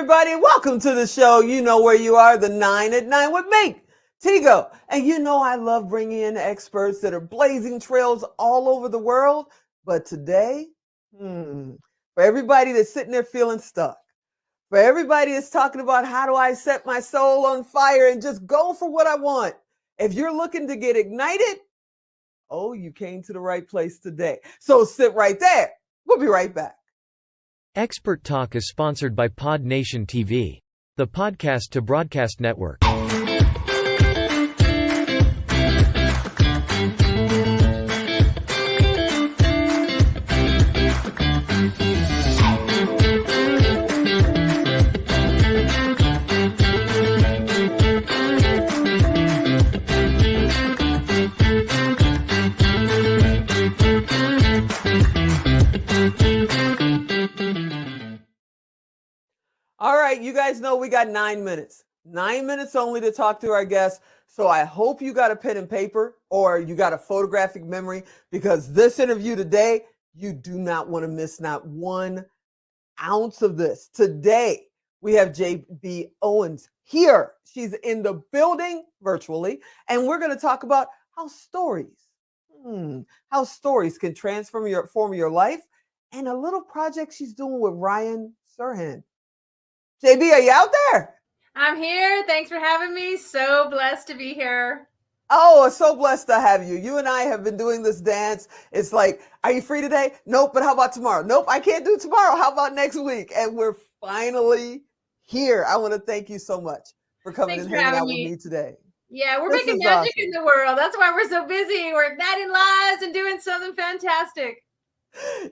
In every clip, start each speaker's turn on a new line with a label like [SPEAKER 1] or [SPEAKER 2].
[SPEAKER 1] everybody. Welcome to the show. You know where you are, the 9 at 9 with me, Tigo. And you know I love bringing in experts that are blazing trails all over the world. But today, for everybody that's sitting there feeling stuck, for everybody that's talking about how do I set my soul on fire and just go for what I want. If you're looking to get ignited, oh, you came to the right place today. So sit right there. We'll be right back.
[SPEAKER 2] Expert Talk is sponsored by Pod Nation TV, the podcast to broadcast network.
[SPEAKER 1] All right, you guys know we got 9 minutes. 9 minutes only to talk to our guests. So I hope you got a pen and paper or you got a photographic memory, because this interview today, you do not want to miss not 1 ounce of this. Today, we have JB Owens here. She's in the building virtually, and we're going to talk about how stories can transform your life, and a little project she's doing with Ryan Serhan. JB, are you out there?
[SPEAKER 3] I'm here. Thanks for having me. So blessed to be here.
[SPEAKER 1] Oh, so blessed to have you. You and I have been doing this dance. It's like, are you free today? Nope, but how about tomorrow? Nope, I can't do tomorrow. How about next week? And we're finally here. I want to thank you so much for coming and hanging out with me today.
[SPEAKER 3] Yeah, we're making magic in the world. That's why we're so busy. We're igniting lives and doing something fantastic.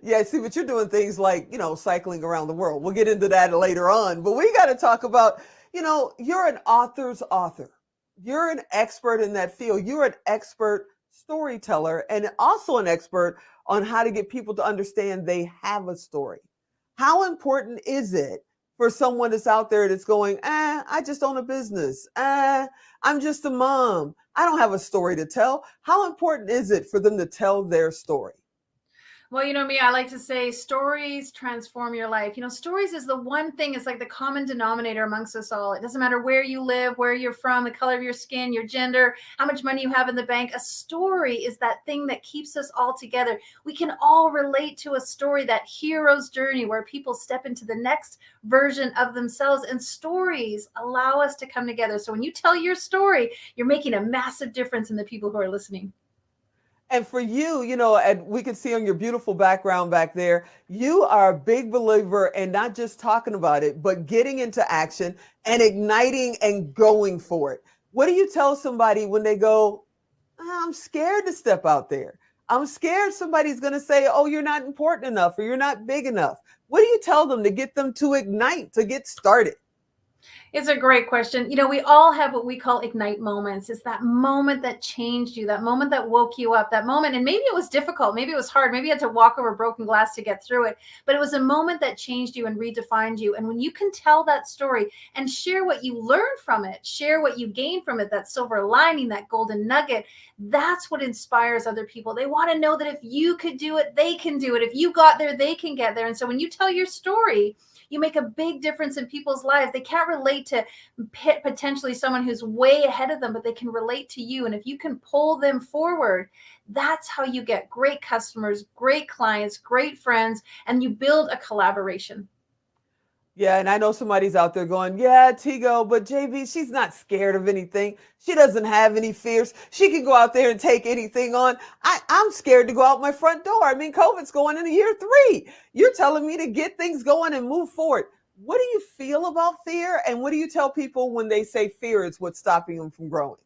[SPEAKER 1] Yeah, see, but you're doing things like, cycling around the world. We'll get into that later on. But we got to talk about, you're an author's author. You're an expert in that field. You're an expert storyteller and also an expert on how to get people to understand they have a story. How important is it for someone that's out there that's going, I just own a business. I'm just a mom. I don't have a story to tell. How important is it for them to tell their story?
[SPEAKER 3] Well, you know me, I like to say stories transform your life. Stories is the one thing, it's like the common denominator amongst us all. It doesn't matter where you live, where you're from, the color of your skin, your gender, how much money you have in the bank. A story is that thing that keeps us all together. We can all relate to a story, that hero's journey where people step into the next version of themselves, and stories allow us to come together. So when you tell your story, you're making a massive difference in the people who are listening.
[SPEAKER 1] And for you, and we can see on your beautiful background back there, you are a big believer in not just talking about it, but getting into action and igniting and going for it. What do you tell somebody when they go, I'm scared to step out there? I'm scared somebody's going to say, oh, you're not important enough or you're not big enough. What do you tell them to get them to ignite, to get started?
[SPEAKER 3] It's a great question. We all have what we call ignite moments. It's that moment that changed you, that moment that woke you up, that moment. And maybe it was difficult. Maybe it was hard. Maybe you had to walk over broken glass to get through it. But it was a moment that changed you and redefined you. And when you can tell that story and share what you learned from it, share what you gained from it, that silver lining, that golden nugget, that's what inspires other people. They want to know that if you could do it, they can do it. If you got there, they can get there. And so when you tell your story, you make a big difference in people's lives. They can't relate to potentially someone who's way ahead of them, but they can relate to you. And if you can pull them forward, that's how you get great customers, great clients, great friends, and you build a collaboration.
[SPEAKER 1] Yeah, and I know somebody's out there going, yeah, Tigo, but JB, she's not scared of anything. She doesn't have any fears. She can go out there and take anything on. I'm scared to go out my front door. I mean, COVID's going into year 3. You're telling me to get things going and move forward. What do you feel about fear? And what do you tell people when they say fear is what's stopping them from growing?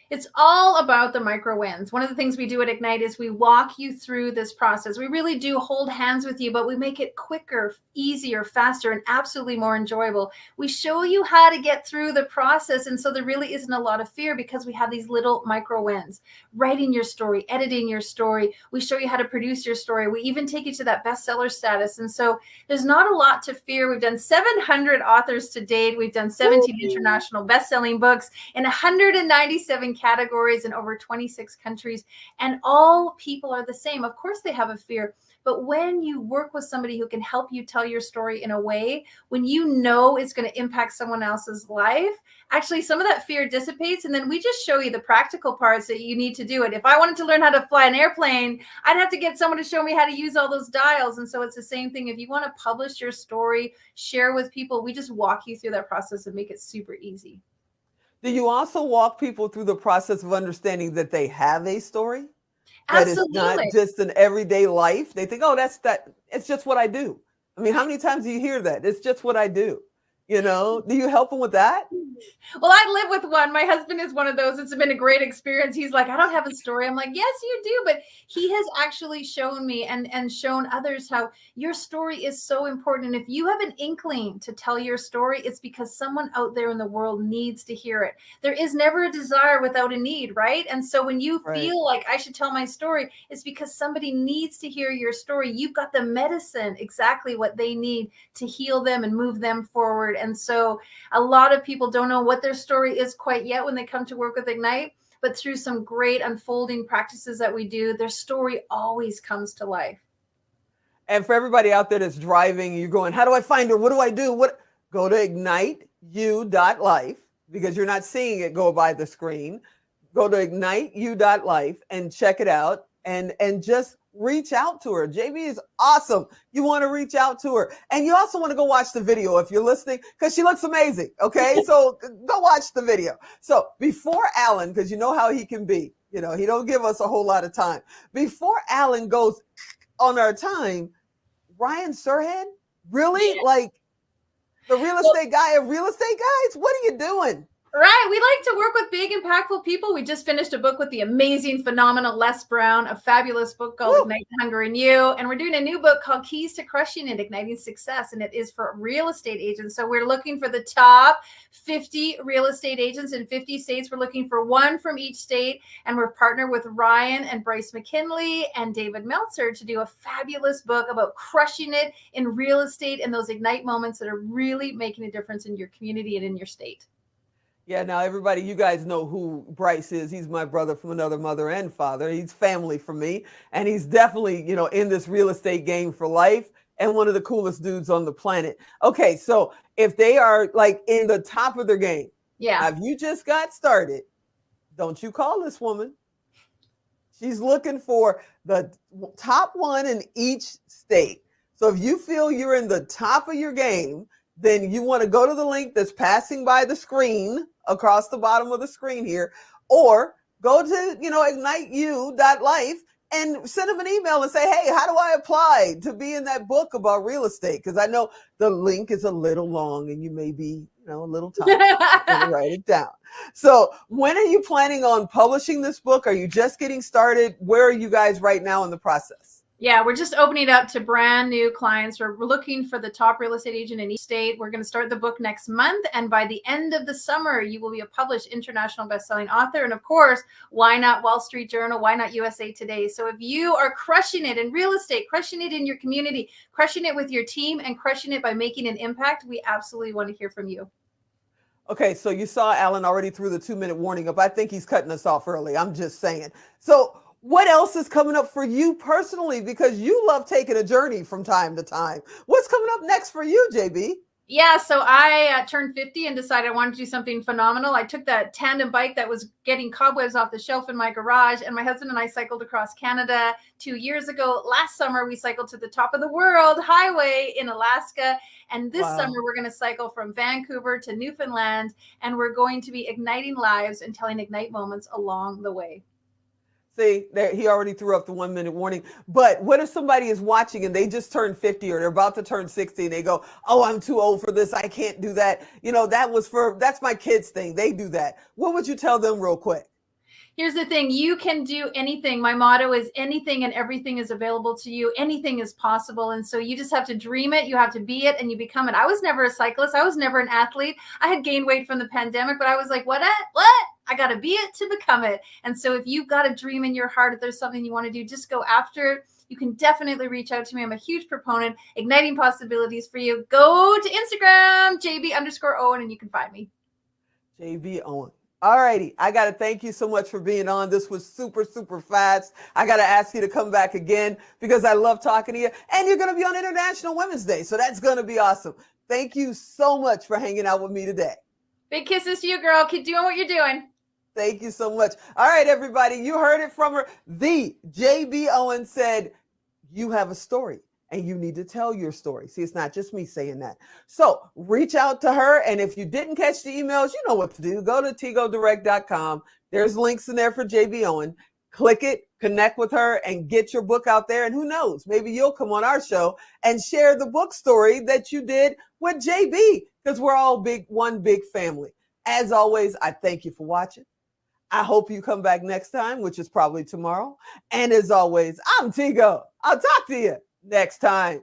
[SPEAKER 3] It's all about the micro wins. One of the things we do at Ignite is we walk you through this process. We really do hold hands with you, but we make it quicker, easier, faster, and absolutely more enjoyable. We show you how to get through the process. And so there really isn't a lot of fear because we have these little micro wins. Writing your story, editing your story. We show you how to produce your story. We even take you to that bestseller status. And so there's not a lot to fear. We've done 700 authors to date. We've done 17 international best-selling books in 197 categories in over 26 countries, and all people are the same. Of course, they have a fear. But when you work with somebody who can help you tell your story in a way, when you know it's going to impact someone else's life, actually some of that fear dissipates. And then we just show you the practical parts that you need to do it. If I wanted to learn how to fly an airplane, I'd have to get someone to show me how to use all those dials. And so it's the same thing. If you want to publish your story, share with people, we just walk you through that process and make it super easy.
[SPEAKER 1] Do you also walk people through the process of understanding that they have a story? That it's not
[SPEAKER 3] Absolutely.
[SPEAKER 1] just an everyday life. They think, oh, that's that. It's just what I do. I mean, how many times do you hear that? It's just what I do. You know, do you help them with that?
[SPEAKER 3] Well, I live with one. My husband is one of those. It's been a great experience. He's like, I don't have a story. I'm like, yes, you do. But he has actually shown me and shown others how your story is so important. And if you have an inkling to tell your story, it's because someone out there in the world needs to hear it. There is never a desire without a need, right? And so when you
[SPEAKER 1] Right.
[SPEAKER 3] feel like I should tell my story, it's because somebody needs to hear your story. You've got the medicine, exactly what they need to heal them and move them forward. And so a lot of people don't know what their story is quite yet when they come to work with Ignite, but through some great unfolding practices that we do, their story always comes to life.
[SPEAKER 1] And for everybody out there that's driving, you're going, how do I find her? What do I do? What? Go to igniteyou.life, because you're not seeing it go by the screen. Go to igniteyou.life and check it out, and just reach out to her. JB is awesome. You want to reach out to her. And you also want to go watch the video if you're listening, because she looks amazing. Okay. So go watch the video. So before Alan, because you know how he can be, you know, he don't give us a whole lot of time. Before Alan goes on our time, Ryan Serhan, really? Like the real estate guy of real estate guys? What are you doing?
[SPEAKER 3] Right. We like to work with big, impactful people. We just finished a book with the amazing, phenomenal Les Brown, a fabulous book called Ignite the Hunger in You. And we're doing a new book called Keys to Crushing It, Igniting Success. And it is for real estate agents. So we're looking for the top 50 real estate agents in 50 states. We're looking for one from each state. And we're partnered with Ryan and Bryce McKinley and David Meltzer to do a fabulous book about crushing it in real estate and those Ignite moments that are really making a difference in your community and in your state.
[SPEAKER 1] Yeah, now everybody, you guys know who Bryce is. He's my brother from another mother and father. He's family for me. And he's definitely, you know, in this real estate game for life and one of the coolest dudes on the planet. Okay, so if they are like in the top of their game,
[SPEAKER 3] yeah,
[SPEAKER 1] if you just got started, don't you call this woman. She's looking for the top one in each state. So if you feel you're in the top of your game, then you want to go to the link that's passing by the screen across the bottom of the screen here, or go to, you know, igniteyou.life and send them an email and say, hey, how do I apply to be in that book about real estate? Because I know the link is a little long and you may be, you know, a little tired. Write it down. So when are you planning on publishing this book? Are you just getting started? Where are you guys right now in the process?
[SPEAKER 3] Yeah, we're just opening it up to brand new clients. We're looking for the top real estate agent in each state. We're going to start the book next month. And by the end of the summer, you will be a published international bestselling author. And of course, why not Wall Street Journal? Why not USA Today? So if you are crushing it in real estate, crushing it in your community, crushing it with your team, and crushing it by making an impact, we absolutely want to hear from you.
[SPEAKER 1] Okay, so you saw Alan already threw the 2-minute warning up. I think he's cutting us off early. I'm just saying. So what else is coming up for you personally? Because you love taking a journey from time to time. What's coming up next for you, JB?
[SPEAKER 3] Yeah, so I turned 50 and decided I wanted to do something phenomenal. I took that tandem bike that was getting cobwebs off the shelf in my garage, and my husband and I cycled across Canada 2 years ago. Last summer, we cycled to the top of the world highway in Alaska. And this summer, we're going to cycle from Vancouver to Newfoundland, and we're going to be igniting lives and telling Ignite moments along the way.
[SPEAKER 1] See, there, he already threw up the 1-minute warning. But what if somebody is watching and they just turned 50 or they're about to turn 60 and they go, oh, I'm too old for this. I can't do that. You know, that's my kids thing. They do that. What would you tell them real quick?
[SPEAKER 3] Here's the thing. You can do anything. My motto is anything and everything is available to you. Anything is possible. And so you just have to dream it. You have to be it and you become it. I was never a cyclist. I was never an athlete. I had gained weight from the pandemic, but I was like, what? I got to be it to become it. And so if you've got a dream in your heart, if there's something you want to do, just go after it. You can definitely reach out to me. I'm a huge proponent, igniting possibilities for you. Go to Instagram, JB_Owen, and you can find me.
[SPEAKER 1] JB Owen. All righty. I got to thank you so much for being on. This was super, super fast. I got to ask you to come back again because I love talking to you. And you're going to be on International Women's Day. So that's going to be awesome. Thank you so much for hanging out with me today.
[SPEAKER 3] Big kisses to you, girl. Keep doing what you're doing.
[SPEAKER 1] Thank you so much. All right, everybody. You heard it from her. The JB Owen said, you have a story and you need to tell your story. See, it's not just me saying that. So reach out to her. And if you didn't catch the emails, you know what to do. Go to tigodirect.com. There's links in there for JB Owen. Click it, connect with her, and get your book out there. And who knows, maybe you'll come on our show and share the book story that you did with JB, because we're all one big family. As always, I thank you for watching. I hope you come back next time, which is probably tomorrow. And as always, I'm Tigo. I'll talk to you next time.